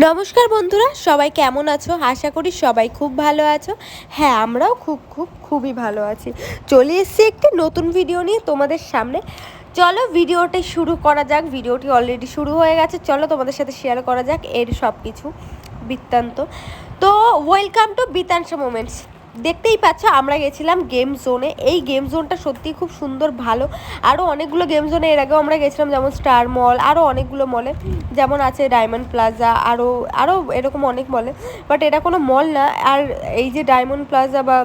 নমস্কার বন্ধুরা, সবাই কেমন আছো? আশা করি সবাই খুব ভালো আছো। হ্যাঁ, আমরাও খুবই ভালো আছি। চলে এসেছি একটি নতুন ভিডিও নিয়ে তোমাদের সামনে। চলো ভিডিওটি শুরু করা যাক। ভিডিওটি অলরেডি শুরু হয়ে গেছে। চলো তোমাদের সাথে শেয়ার করা যাক এর সব কিছু বৃত্তান্ত। তো ওয়েলকাম টু বিতানসা মোমেন্টস। দেখতেই পাচ্ছ আমরা গেছিলাম গেম জোনে। এই গেম জোনটা সত্যিই খুব সুন্দর, ভালো। আরও অনেকগুলো গেম জোনে এর আগেও আমরা গেছিলাম, যেমন স্টার মল, আরও অনেকগুলো মলে, যেমন আছে ডায়মন্ড প্লাজা, আরও এরকম অনেক মলে। বাট এটা কোনো মল না। আর এই যে ডায়মন্ড প্লাজা বা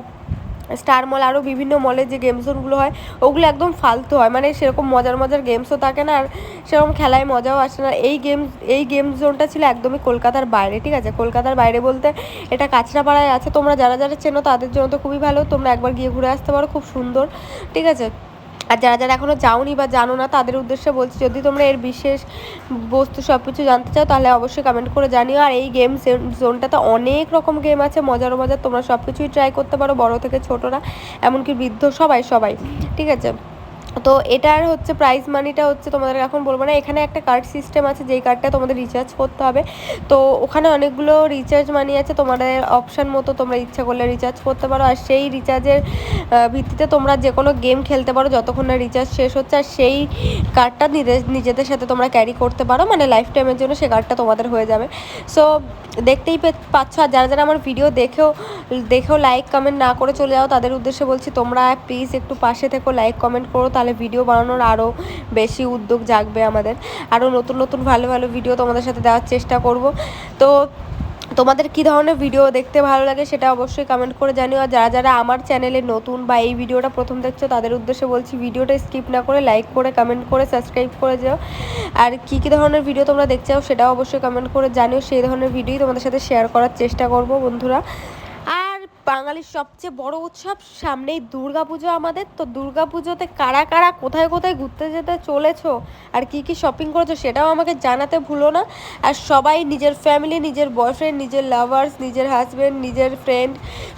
স্টার মল, আরও বিভিন্ন মলে যে গেম জোনগুলো হয় ওগুলো একদম ফালতু হয়, মানে সেরকম মজার গেমসও থাকে না, আর সেরকম খেলায় মজাও আসে না। এই গেম জোনটা ছিল একদমই কলকাতার বাইরে, ঠিক আছে? কলকাতার বাইরে বলতে এটা কাঁচরাপাড়ায় আছে। তোমরা যারা চেনো তাদের জন্য তো খুবই ভালো, তোমরা একবার গিয়ে ঘুরে আসতে পারো, খুব সুন্দর, ঠিক আছে? আর যারা এখনও যাওনি বা জানো না তাদের উদ্দেশ্যে বলছি, যদি তোমরা এর বিশেষ বস্তু সব কিছু জানতে চাও তাহলে অবশ্যই কমেন্ট করে জানিও। আর এই গেম জোনটাতে অনেক রকম গেম আছে, মজার, তোমরা সব কিছুই ট্রাই করতে পারো, বড় থেকে ছোটরা, এমনকি বৃদ্ধ, সবাই, ঠিক আছে? তো এটার হচ্ছে প্রাইস মানিটা হচ্ছে, তোমাদের এখন বলবো না। এখানে একটা কার্ড সিস্টেম আছে, যেই কার্ডটা তোমাদের রিচার্জ করতে হবে। তো ওখানে অনেকগুলো রিচার্জ মানি আছে, তোমাদের অপশান মতো তোমরা ইচ্ছা করলে রিচার্জ করতে পারো। আর সেই রিচার্জের ভিত্তিতে তোমরা যে কোনো গেম খেলতে পারো যতক্ষণ না রিচার্জ শেষ হচ্ছে। আর সেই কার্ডটা নিজেদের সাথে তোমরা ক্যারি করতে পারো, মানে লাইফ টাইমের জন্য সেই কার্ডটা তোমাদের হয়ে যাবে। সো দেখতেই পাচ্ছ। আর যারা আমার ভিডিও দেখেও লাইক কমেন্ট না করে চলে যাও, তাদের উদ্দেশ্যে বলছি তোমরা প্লিজ একটু পাশে থেকো, লাইক কমেন্ট করো, তাহলে ভিডিও বানানোর আরও বেশি উদ্যোগ জাগবে আমাদের। আরও নতুন ভালো ভিডিও তোমাদের সাথে দেওয়ার চেষ্টা করব। তো তোমাদের কী ধরনের ভিডিও দেখতে ভালো লাগে সেটা অবশ্যই কমেন্ট করে জানিও। আর যারা আমার চ্যানেলে নতুন বা এই ভিডিওটা প্রথম দেখছো তাদের উদ্দেশ্যে বলছি, ভিডিওটা স্কিপ না করে লাইক করে কমেন্ট করে সাবস্ক্রাইব করে যাও। আর কী ধরনের ভিডিও তোমরা দেখতে চাও সেটাও অবশ্যই কমেন্ট করে জানিও, সেই ধরনের ভিডিওই তোমাদের সাথে শেয়ার করার চেষ্টা করব বন্ধুরা। আর বাঙালির সবচেয়ে বড় উৎসব সামনেই দুর্গাপুজো আমাদের। তো দুর্গাপুজোতে কারা কোথায় ঘুরতে যেতে চলেছো আর কি শপিং করেছো সেটাও আমাকে জানাতে ভুলো না। আর সবাই নিজের ফ্যামিলি, নিজের বয়ফ্রেন্ড, নিজের লাভার্স, নিজের হাজব্যান্ড, নিজের ফ্রেন্ড,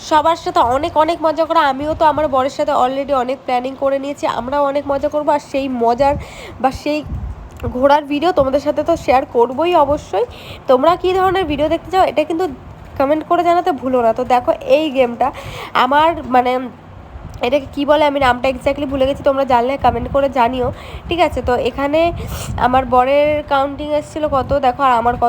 সবার সাথে অনেক মজা করো। আমিও তো আমার বরের সাথে অলরেডি অনেক প্ল্যানিং করে নিয়েছি, আমরাও অনেক মজা করবো। আর সেই মজার বা সেই ঘোরার ভিডিও তোমাদের সাথে তো শেয়ার করবোই অবশ্যই। তোমরা কী ধরনের ভিডিও দেখতে চাও এটা কিন্তু কমেন্ট করে জানাতে ভুলো না। তো দেখো এই গেমটা আমার, মানে এটাকে কী বলে আমি নামটা এক্স্যাক্টলি ভুলে গেছি, তোমরা জানলে কমেন্ট করে জানিও, ঠিক আছে? তো এখানে আমার বরের কাউন্টিং এসেছিলো কত, দেখো, আর আমার কত